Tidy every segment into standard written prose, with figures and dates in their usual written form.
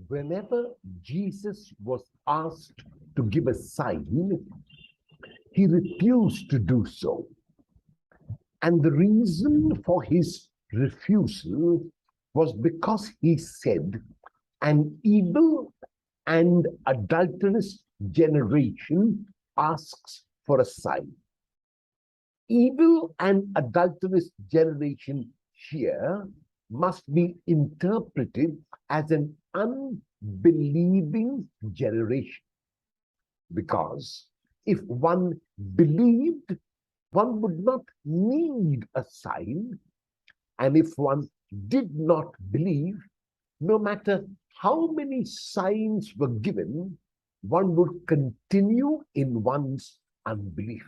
Whenever Jesus was asked to give a sign, he refused to do so. And the reason for his refusal was because he said, an evil and adulterous generation asks for a sign. Evil and adulterous generation here must be interpreted as an unbelieving generation. Because if one believed, one would not need a sign. And if one did not believe, no matter how many signs were given, one would continue in one's unbelief.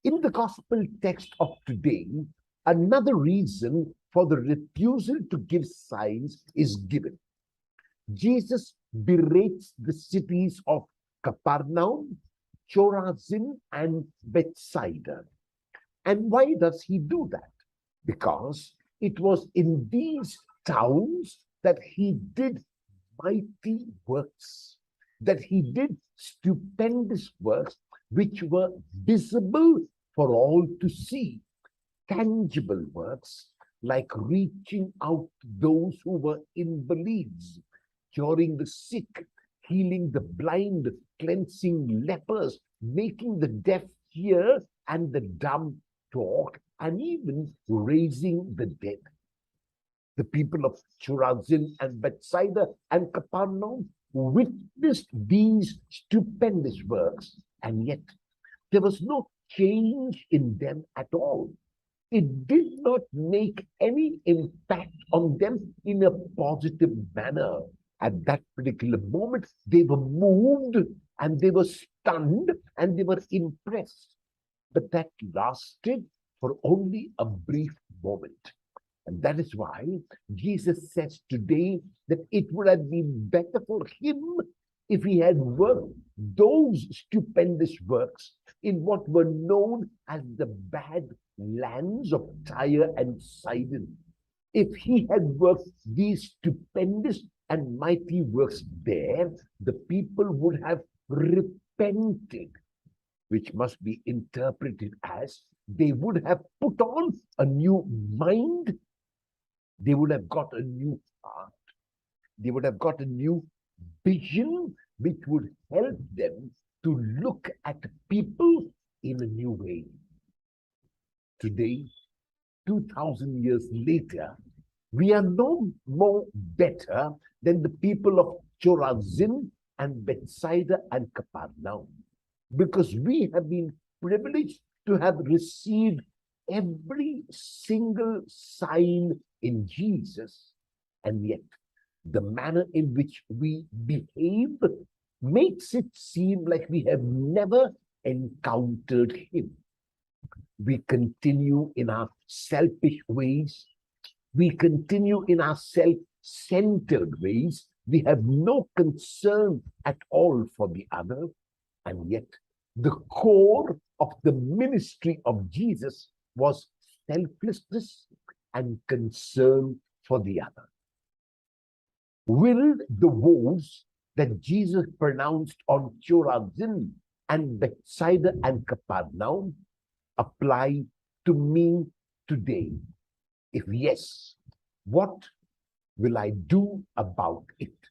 In the gospel text of today, another reason for the refusal to give signs is given. Jesus berates the cities of Capernaum, Chorazin, and Bethsaida. And why does he do that? Because it was in these towns that he did mighty works, that he did stupendous works which were visible for all to see. Tangible works like reaching out to those who were invalids, curing the sick, healing the blind, cleansing lepers, making the deaf hear and the dumb talk, and even raising the dead. The people of Chorazin and Bethsaida and Capernaum witnessed these stupendous works, and yet there was no change in them at all. It did not make any impact on them in a positive manner. At that particular moment, they were moved and they were stunned and they were impressed. But that lasted for only a brief moment. And that is why Jesus says today that it would have been better for him if he had worked those stupendous works in what were known as the bad lands of Tyre and Sidon. If he had worked these stupendous and mighty works there, the people would have repented, which must be interpreted as they would have put on a new mind, they would have got a new heart, they would have got a new vision which would help them to look at people in a new way. Today, 2000 years later, we are no more better than the people of Chorazin and Bethsaida and Capernaum, because we have been privileged to have received every single sign in Jesus, and yet the manner in which we behave makes it seem like we have never encountered him. We continue in our selfish ways. We continue in our self-centered ways. We have no concern at all for the other. And yet, the core of the ministry of Jesus was selflessness and concern for the other. Will the woes that Jesus pronounced on Chorazin and Bethsaida and Capernaum apply to me today? If yes, what will I do about it?